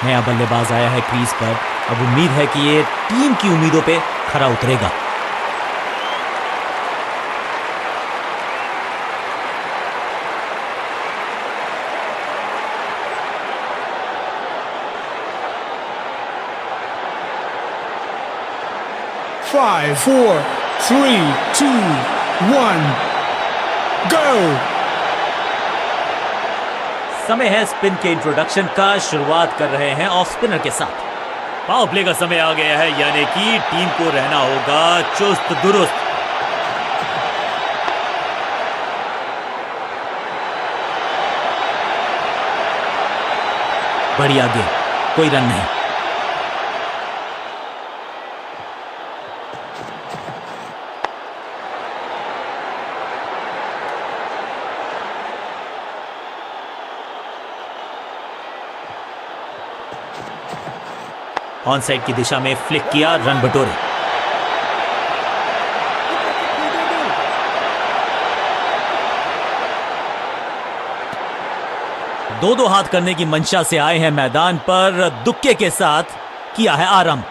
नया बल्लेबाज आया है क्रीज पर। अब उम्मीद है कि ये टीम की उम्मीदों पे खरा उतरेगा। Five, 4, 3, 2, 1, go! समय है स्पिन के इंट्रोडक्शन का। शुरुआत कर रहे हैं ऑफ स्पिनर के साथ। पावर प्ले का समय आ गया है, यानी कि टीम को रहना होगा चुस्त दुरुस्त। बढ़िया गेंद, कोई रन नहीं। ऑन साइड की दिशा में फ्लिक किया, रन बटोरे। दो हाथ करने की मंशा से आए हैं मैदान पर। दुक्के के साथ किया है आरंभ।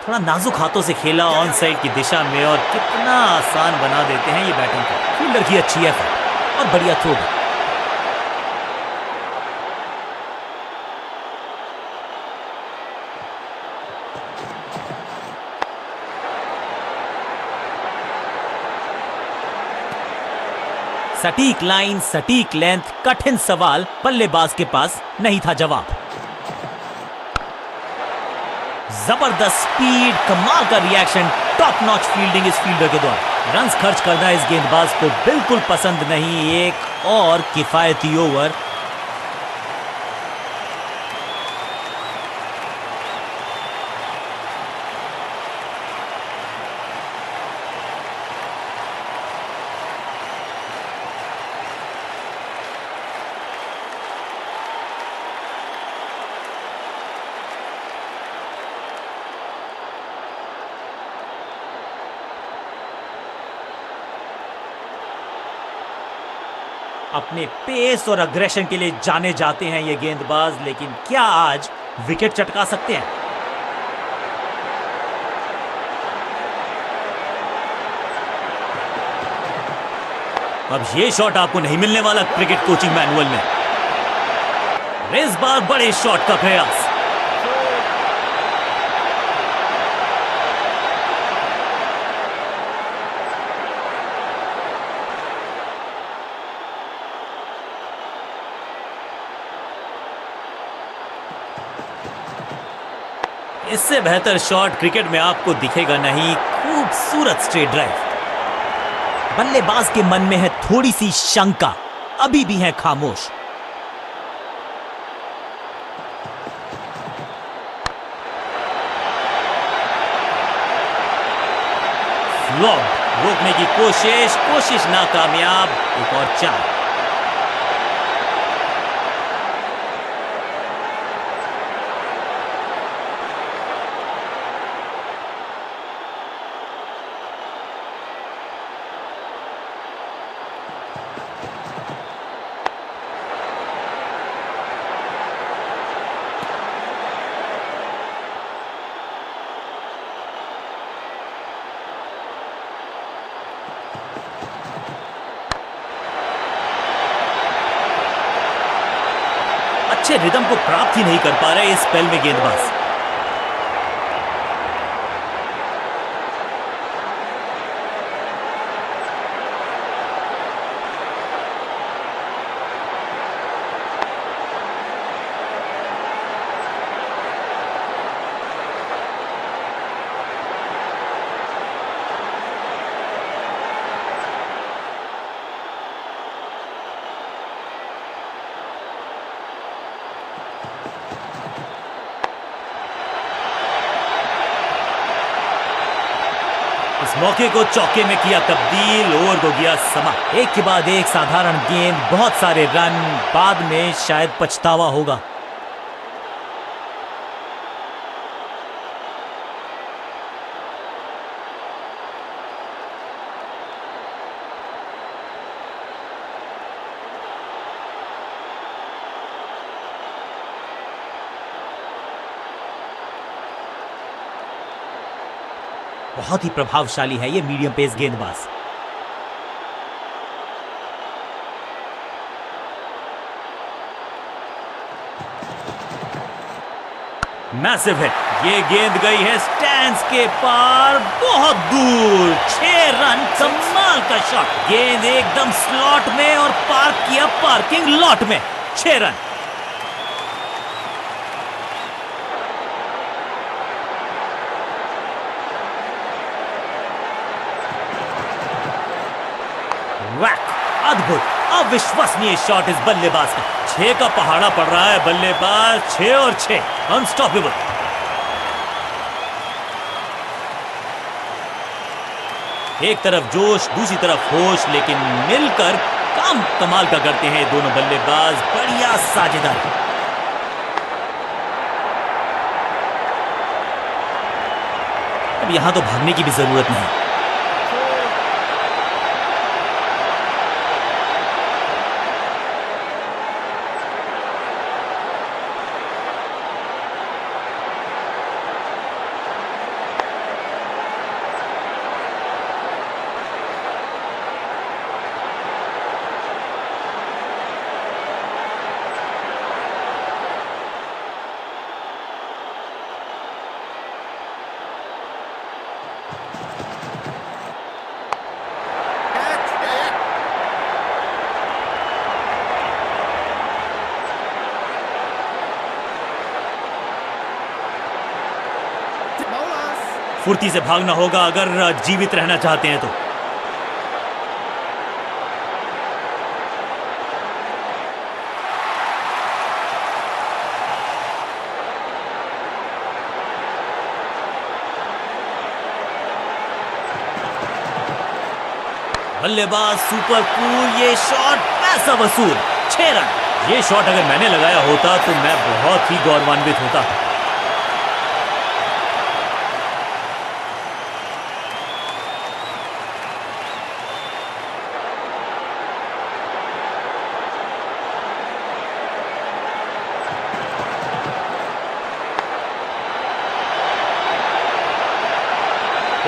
थोड़ा नाजुक हाथों से खेला ऑन साइड की दिशा में, और कितना आसान बना देते हैं ये बैटिंग को। फील्डर की अच्छी है और बढ़िया थ्रो भी। सटीक लाइन, सटीक लेंथ, कठिन सवाल, बल्लेबाज के पास नहीं था जवाब। जबरदस्त स्पीड, कमाल का रिएक्शन, टॉप नॉच फील्डिंग इस फील्डर के द्वारा। रन्स खर्च करना इस गेंदबाज को बिल्कुल पसंद नहीं। एक और किफायती ओवर। अपने पेस और अग्रेशन के लिए जाने जाते हैं ये गेंदबाज, लेकिन क्या आज विकेट चटका सकते हैं? अब ये शॉट आपको नहीं मिलने वाला क्रिकेट कोचिंग मैनुअल में। इस बार बड़े शॉट का प्रयास। इससे बेहतर शॉट क्रिकेट में आपको दिखेगा नहीं। खूबसूरत स्ट्रेट ड्राइव। बल्लेबाज के मन में है थोड़ी सी शंका, अभी भी है खामोश। फ्लॉप, रोकने की कोशिश नाकामयाब। एक और चार। अच्छे रिदम को प्राप्त ही नहीं कर पा रहे इस स्पेल में गेंदबाज। इस मौके को चौके में किया तब्दील। ओवर को गया समा। एक के बाद एक साधारण गेंद, बहुत सारे रन, बाद में शायद पछतावा होगा। बहुत ही प्रभावशाली है ये मीडियम पेस गेंदबाज। मैसिव हिट, ये गेंद गई है स्टैंड्स के पार, बहुत दूर, 6 रन। कमाल का शॉट, गेंद एकदम स्लॉट में और पार्क किया पार्किंग लॉट में, 6 रन। वैक, अद्भुत, अविश्वसनीय शॉट इस बल्लेबाज का। 6 का पहाड़ा पड़ रहा है बल्लेबाज, 6 और 6, अनस्टॉपेबल। एक तरफ जोश, दूसरी तरफ होश, लेकिन मिलकर काम कमाल का करते हैं दोनों बल्लेबाज, बढ़िया साझेदार। अब यहां तो भागने की भी जरूरत नहीं। फुर्ती से भागना होगा अगर जीवित रहना चाहते हैं तो। बल्लेबाज सुपर कूल, ये शॉट पैसा वसूल, 6 रन। ये शॉट अगर मैंने लगाया होता तो मैं बहुत ही गौरवान्वित होता।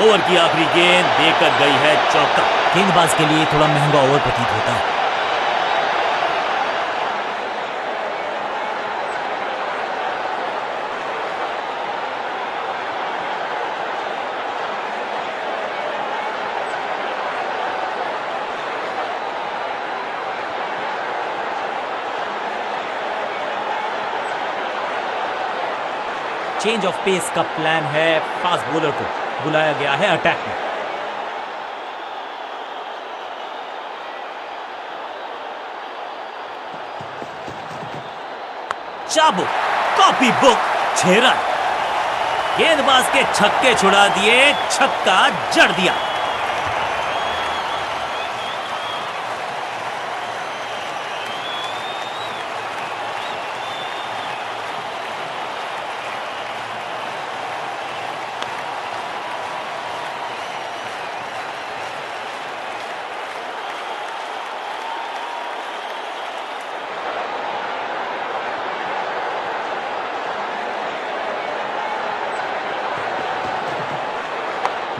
ओवर की आखिरी गेंद देकर गई है चौका। गेंदबाज के लिए थोड़ा महंगा ओवर प्रतीत होता है। चेंज ऑफ पेस का प्लान है, फास्ट बॉलर को बुलाया गया है अटैक में। चाबुक, कॉपी बुक, 6 रन। गेंदबाज के छक्के छुड़ा दिए, छक्का जड़ दिया।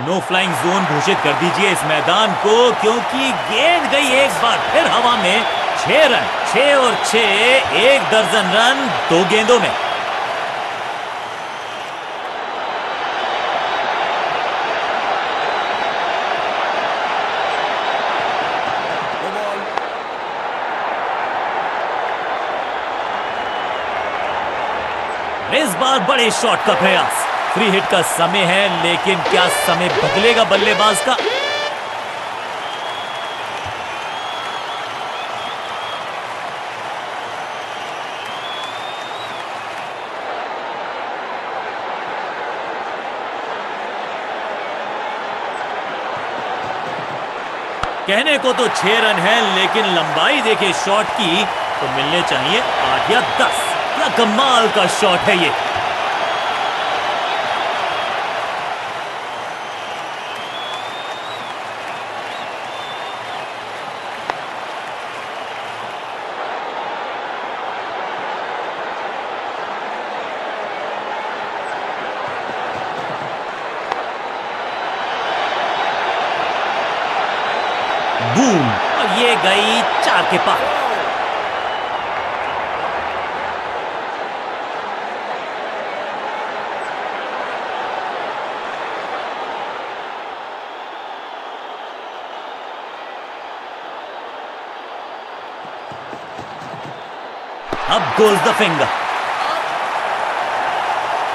नो फ्लाइंग जोन घोषित कर दीजिए इस मैदान को, क्योंकि गेंद गई एक बार फिर हवा में। 6 रन, 6 और 6, 1 दर्जन रन 2 गेंदों में। इस बार बड़े शॉट का प्रयास, फ्री हिट का समय है, लेकिन क्या समय बदलेगा बल्लेबाज का? कहने को तो 6 रन है, लेकिन लंबाई देखे शॉट की तो मिलने चाहिए 8 या 10। क्या कमाल का शॉट है ये। बूम, और ये गई 4 के पार। अब गोल्स द फिंगर।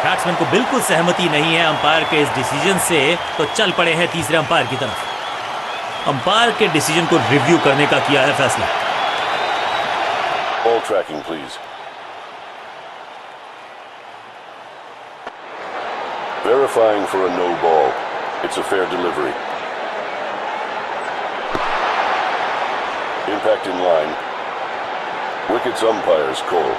बैट्समैन को बिल्कुल सहमति नहीं है अंपायर के इस डिसीजन से, तो चल पड़े हैं तीसरे अंपायर की तरफ। अंपायर के डिसीजन को रिव्यू करने का किया है फैसला। Ball tracking, please. Verifying for a no ball. It's a fair delivery. Impact in line. Wickets umpire's call.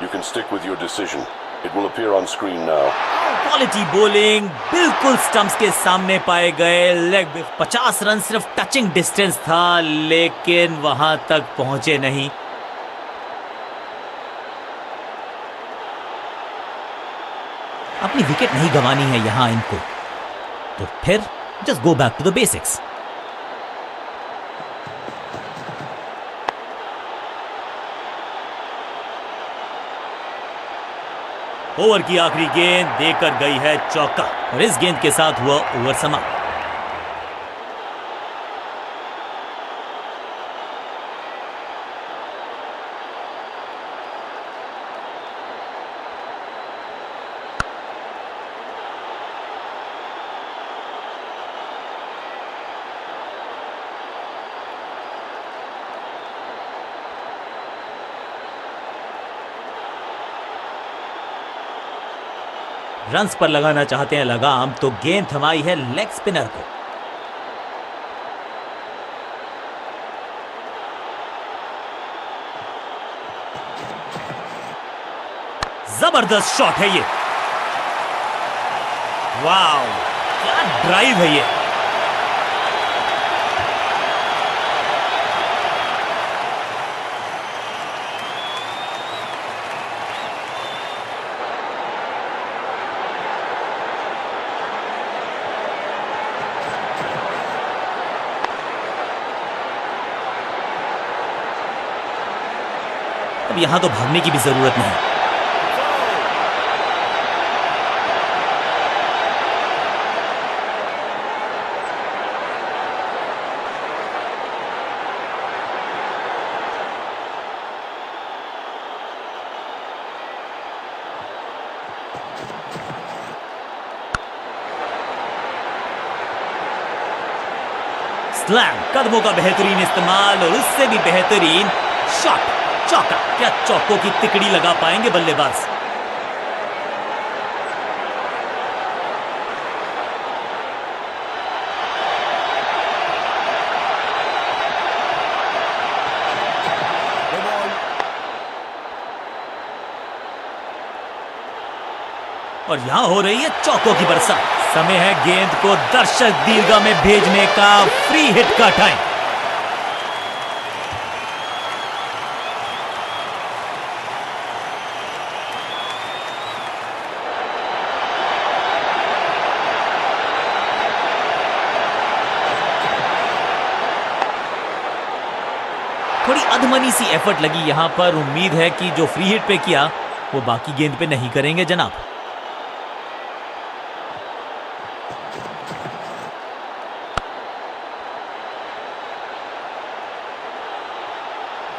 You can stick with your decision. It will appear on screen now. Quality bowling, बिल्कुल stumps के सामने पाए गए। Leg 50 run सिर्फ touching distance था, लेकिन वहां तक पहुंचे नहीं। अपनी विकेट नहीं गंवानी है यहां इनको, तो फिर just go back to the basics. Over की आखिरी गेंद देकर गई है चौका, और इस गेंद के साथ हुआ ओवर समाप्त। रन्स पर लगाना चाहते हैं लगाम, तो गेंद थमाई है लेग स्पिनर को। जबरदस्त शॉट है ये। वाव, क्या ड्राइव है ये। अब यहां तो भागने की भी जरूरत नहीं। स्लैम, कदमों का बेहतरीन इस्तेमाल, और उससे भी बेहतरीन शॉट, चौका। क्या चौकों की तिकड़ी लगा पाएंगे बल्लेबाज। और यहां हो रही है चौकों की बरसात। समय है गेंद को दर्शक दीर्घा में भेजने का, फ्री हिट का टाइम। थोड़ी अधमनी सी एफर्ट लगी यहां पर। उम्मीद है कि जो फ्री हिट पे किया वो बाकी गेंद पे नहीं करेंगे जनाब।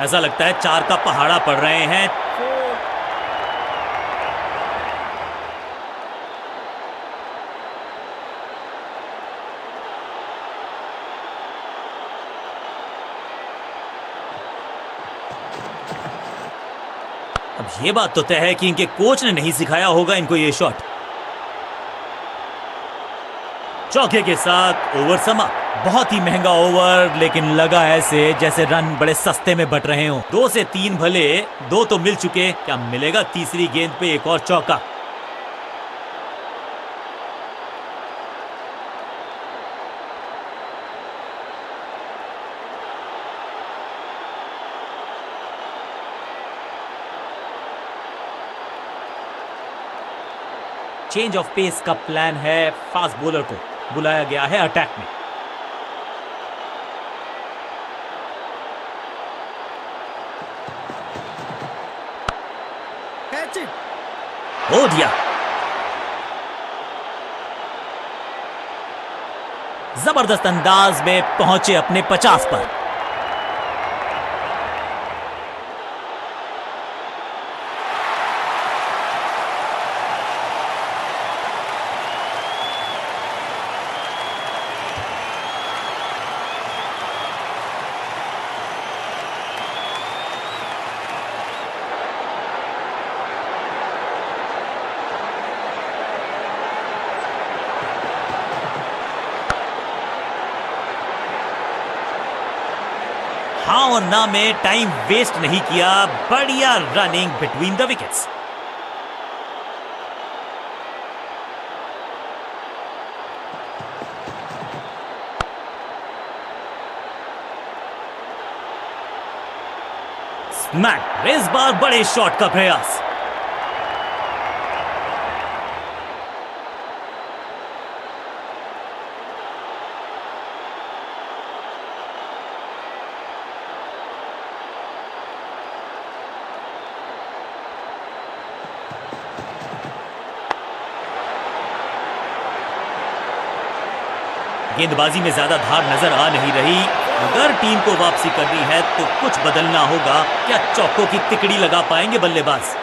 ऐसा लगता है 4 का पहाड़ा पड़ रहे हैं। अब ये बात तो तय है कि इनके कोच ने नहीं सिखाया होगा इनको ये शॉट। चौके के साथ ओवर समाप्त। बहुत ही महंगा ओवर, लेकिन लगा ऐसे जैसे रन बड़े सस्ते में बट रहे हों। 2 से 3 भले, 2 तो मिल चुके, क्या मिलेगा तीसरी गेंद पे एक और चौका। चेंज ऑफ पेस का प्लान है। फास्ट बॉलर को बुलाया गया है अटैक में। हो दिया। जबरदस्त अंदाज में पहुंचे अपने 50 पर। हाँ और ना में टाइम वेस्ट नहीं किया। बढ़िया running between the wickets. Smack. इस बार बड़े शॉट का प्रयास। गेंदबाजी में ज्यादा धार नजर आ नहीं रही। अगर टीम को वापसी करनी है तो कुछ बदलना होगा। क्या चौकों की तिकड़ी लगा पाएंगे बल्लेबाज?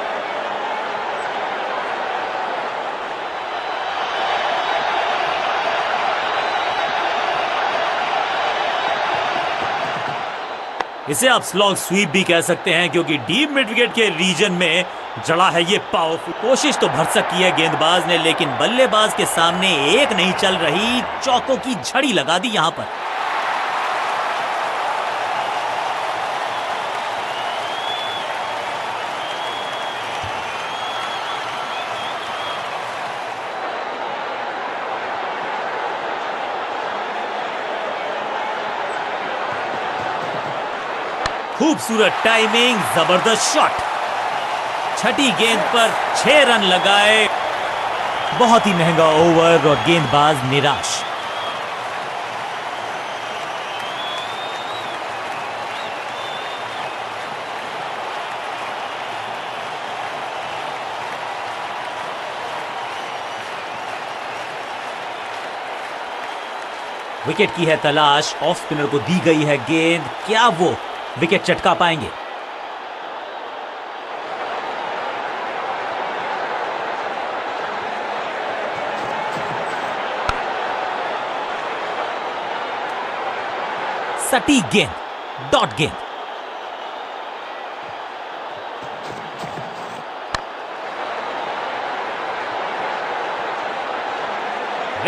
इसे आप स्लॉग स्वीप भी कह सकते हैं क्योंकि डीप मिड विकेट के रीजन में जड़ा है ये पावरफुल। कोशिश तो भरसक की है गेंदबाज ने, लेकिन बल्लेबाज के सामने एक नहीं चल रही। चौकों की झड़ी लगा दी यहां पर। खूबसूरत टाइमिंग, जबरदस्त शॉट। छठी गेंद पर 6 रन लगाए। बहुत ही महंगा ओवर और गेंदबाज निराश। विकेट की है तलाश। ऑफ स्पिनर को दी गई है गेंद। क्या वो विकेट चटका पाएंगे? सटीक गेंद, डॉट गेंद।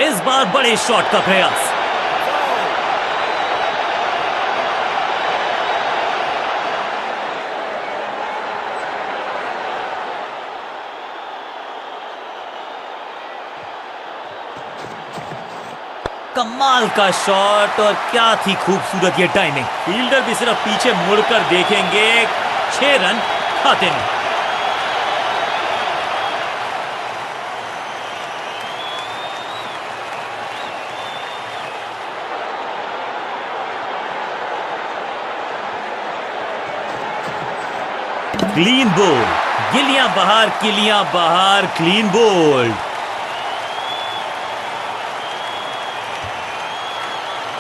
इस बार बड़े शॉट का प्रयास। कमाल का शॉट और क्या थी खूबसूरत ये टाइमिंग। फील्डर भी सिर्फ पीछे मुड़कर देखेंगे। 6 रन खाते में। Clean bowled. गिलियां बाहर, किलियां बाहर। Clean bowled.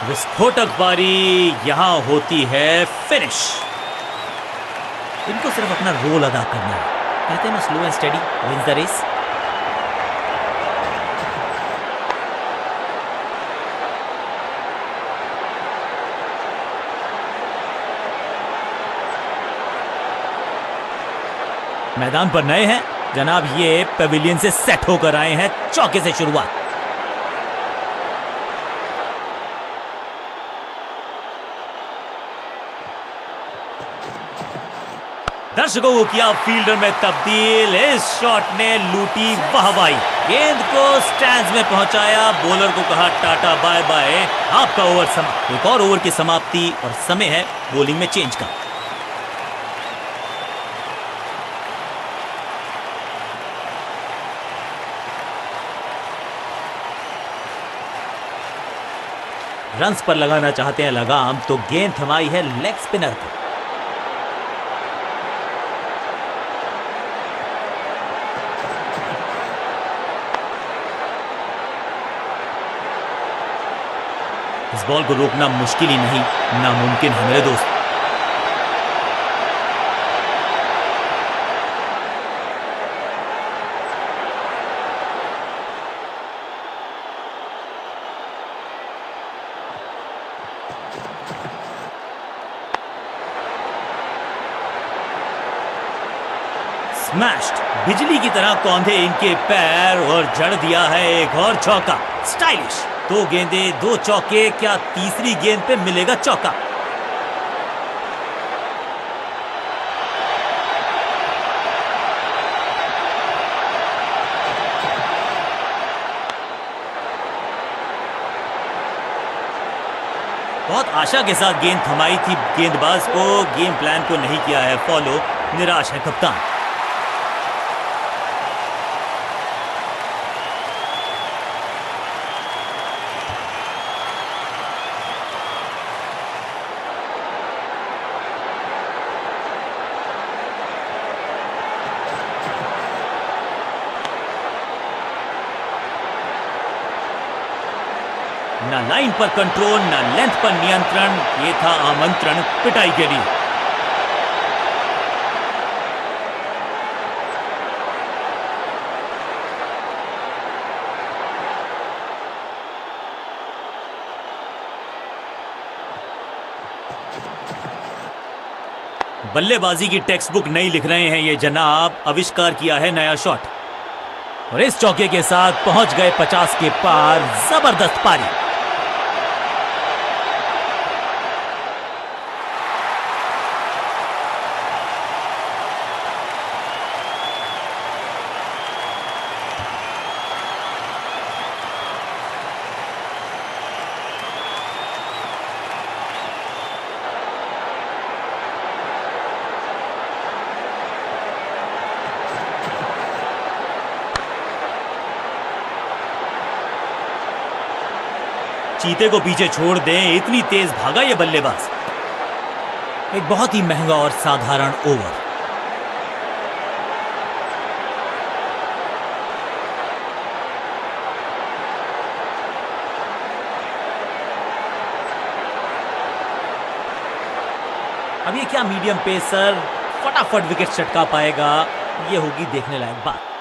विस्फोटक पारी यहां होती है फिनिश। इनको सिर्फ अपना रोल अदा करना है। कहते हैं ना, slow and steady wins the race. मैदान पर नए हैं जनाब, ये पेविलियन से सेट होकर आए हैं। चौके से शुरुआत। दर्शकों को किया फील्डर में तब्दील। इस शॉट ने लूटी वाहवाही। गेंद को स्टैंड्स में पहुंचाया। बॉलर को कहा टाटा बाय बाय, आपका ओवर समाप्त। एक और ओवर की समाप्ति और समय है बॉलिंग में चेंज का। रन्स पर लगाना चाहते हैं लगाम, तो गेंद थमाई है लेग स्पिनर को। इस बॉल को रोकना मुश्किल ही नहीं, नामुमकिन है मेरे दोस्त। स्मैश्ड, बिजली की तरह कौंधे इनके पैर और जड़ दिया है एक और चौका। स्टाइलिश, 2 गेंदे 2 चौके, क्या तीसरी गेंद पे मिलेगा चौका? बहुत आशा के साथ गेंद थमाई थी गेंदबाज को, गेम प्लान को नहीं किया है फॉलो, निराश है कप्तान। ना लाइन पर कंट्रोल, ना लेंथ पर नियंत्रण, ये था आमंत्रण पिटाई के लिए। बल्लेबाजी की टेक्स्ट बुक नहीं लिख रहे हैं ये जनाब, आविष्कार किया है नया शॉट और इस चौके के साथ पहुंच गए 50 के पार। जबरदस्त पारी। चीते को पीछे छोड़ दें, इतनी तेज भागा ये बल्लेबाज। एक बहुत ही महंगा और साधारण ओवर। अब ये क्या मीडियम पेसर फटाफट विकेट चटका पाएगा, ये होगी देखने लायक बात।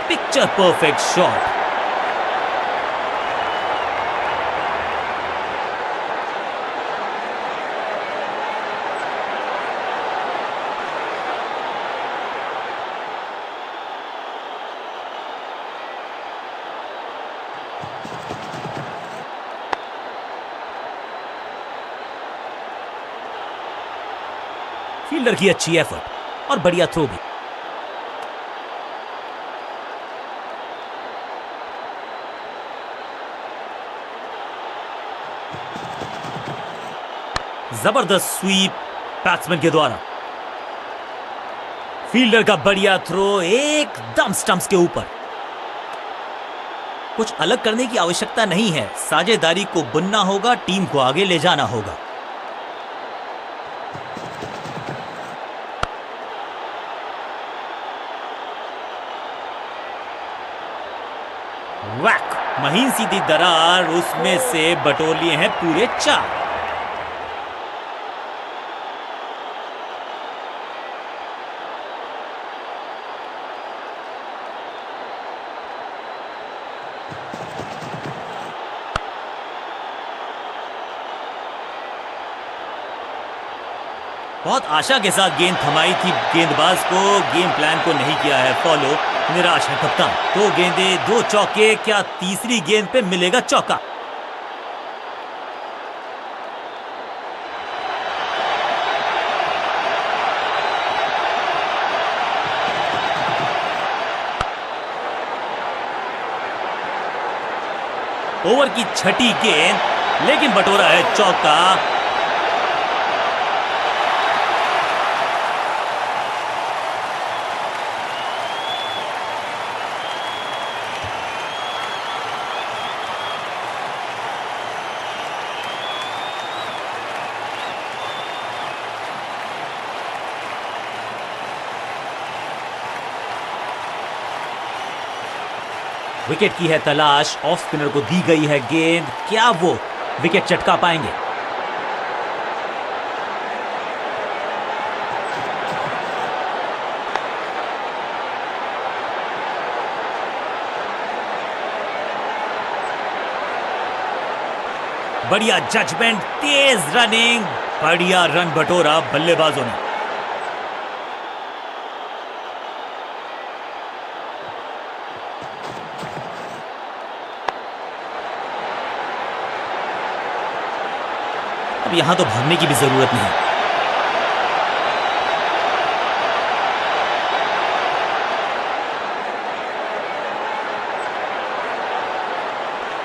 Picture perfect shot. फील्डर की अच्छी एफर्ट और बढ़िया थ्रो भी। जबरदस्त स्वीप बैट्समैन के द्वारा। फील्डर का बढ़िया थ्रो एकदम स्टंप्स के ऊपर। कुछ अलग करने की आवश्यकता नहीं है, साझेदारी को बुनना होगा, टीम को आगे ले जाना होगा। वैक, महीन सीधी दरार, उसमें से बटोर लिए हैं पूरे 4। बहुत आशा के साथ गेंद थमाई थी गेंदबाज को, गेम प्लान को नहीं किया है फॉलो, निराश है कप्तान। 2 गेंदे 2 चौके, क्या तीसरी गेंद पे मिलेगा चौका? ओवर की छठी गेंद, लेकिन बटोरा है चौका। विकेट की है तलाश, ऑफ स्पिनर को दी गई है गेंद, क्या वो विकेट चटका पाएंगे? बढ़िया जजमेंट, तेज रनिंग, बढ़िया रन बटोरा बल्लेबाजों ने। अब यहां तो भागने की भी जरूरत नहीं।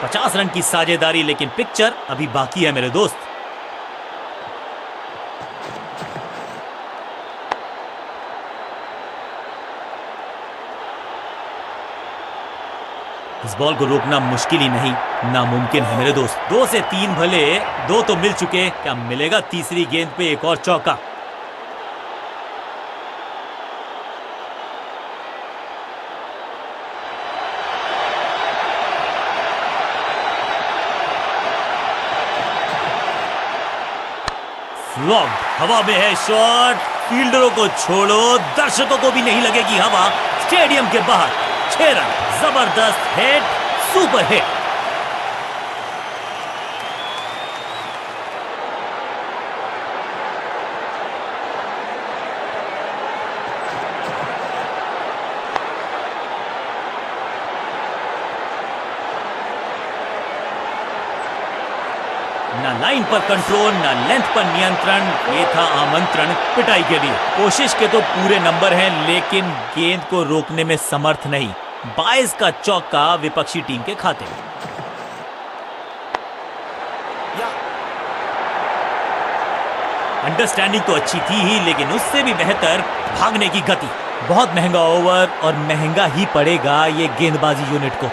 50 रन की साझेदारी, लेकिन पिक्चर अभी बाकी है मेरे दोस्त। इस बॉल को रोकना मुश्किल ही नहीं, नामुमकिन है मेरे दोस्त। 2 से 3 भले, 2 तो मिल चुके, क्या मिलेगा तीसरी गेंद पे एक और चौका? फ्लॉग, हवा में है शॉट, फील्डरों को छोड़ो, दर्शकों को भी नहीं लगेगी हवा। स्टेडियम के बाहर 6 रन, जबरदस्त हिट, सुपर हिट। ना लाइन पर कंट्रोल, ना लेंथ पर नियंत्रण, ये था आमंत्रण पिटाई के लिए। कोशिश के तो पूरे नंबर हैं, लेकिन गेंद को रोकने में समर्थ नहीं। 22 का चौका विपक्षी टीम के खाते में। अंडरस्टैंडिंग तो अच्छी थी ही, लेकिन उससे भी बेहतर भागने की गति। बहुत महंगा ओवर, और महंगा ही पड़ेगा ये गेंदबाजी यूनिट को।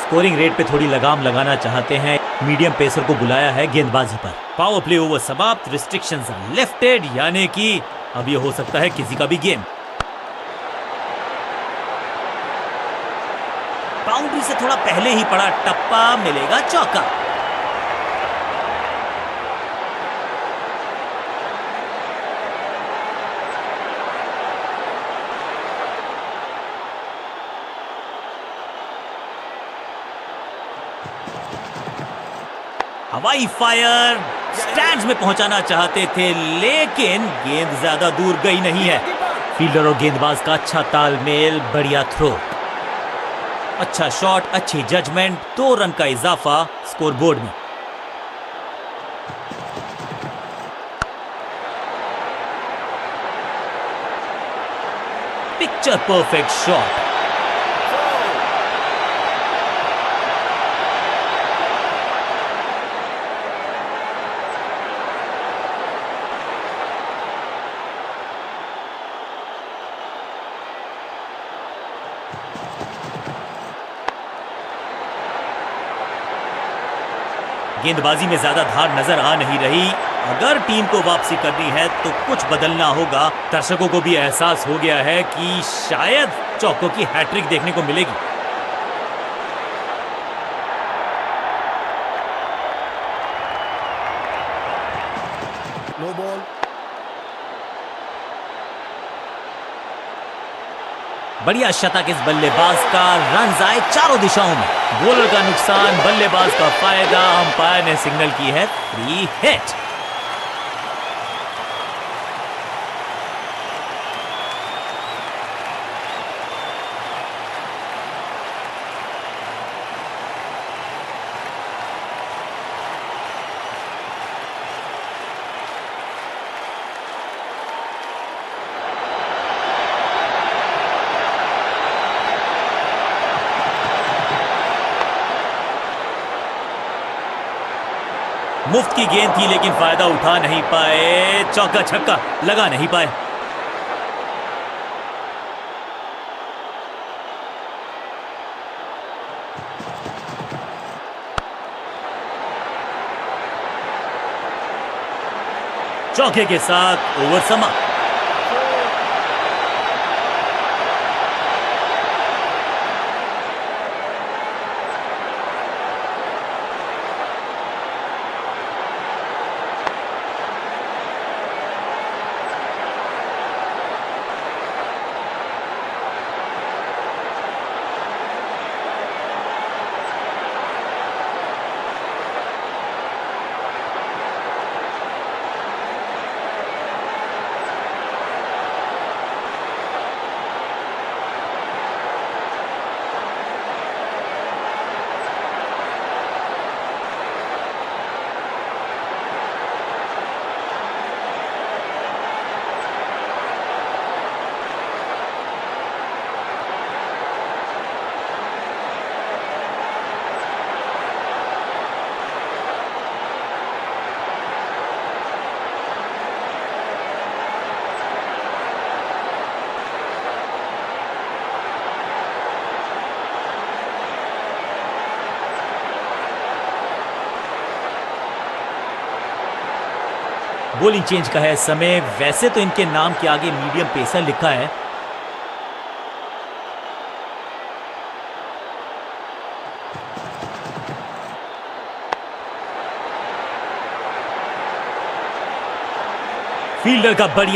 स्कोरिंग रेट पे थोड़ी लगाम लगाना चाहते हैं, मीडियम पेसर को बुलाया है गेंदबाजी पर। पावर प्ले ओवर समाप्त, रिस्ट्रिक्शंस लिफ्टेड, यानी कि अब ये हो सकता है किसी का भी गेम। बाउंड्री से थोड़ा पहले ही पड़ा टप्पा, मिलेगा चौका। हवाई फायर, स्टैंड्स में पहुंचाना चाहते थे, लेकिन गेंद ज्यादा दूर गई नहीं है। फील्डर और गेंदबाज का अच्छा तालमेल, बढ़िया थ्रो, अच्छा शॉट, अच्छी जजमेंट, 2 रन का इजाफा स्कोरबोर्ड में। Picture perfect shot. गेंदबाजी में ज्यादा धार नजर आ नहीं रही। अगर टीम को वापसी करनी है तो कुछ बदलना होगा। दर्शकों को भी एहसास हो गया है कि शायद चौकों की हैट्रिक देखने को मिलेगी। No ball. बढ़िया शतक इस बल्लेबाज का, रन आए चारों दिशाओं में। बॉलर का नुकसान, बल्लेबाज का फायदा, अंपायर ने सिग्नल की है फ्री हिट। मुफ्त की गेंद थी, लेकिन फायदा उठा नहीं पाए। चौका छक्का लगा नहीं पाए। चौके के साथ ओवर समाप्त। बॉलिंग चेंज का है समय। वैसे तो इनके नाम के आगे मीडियम पेसर लिखा है। फील्डर का बढ़िया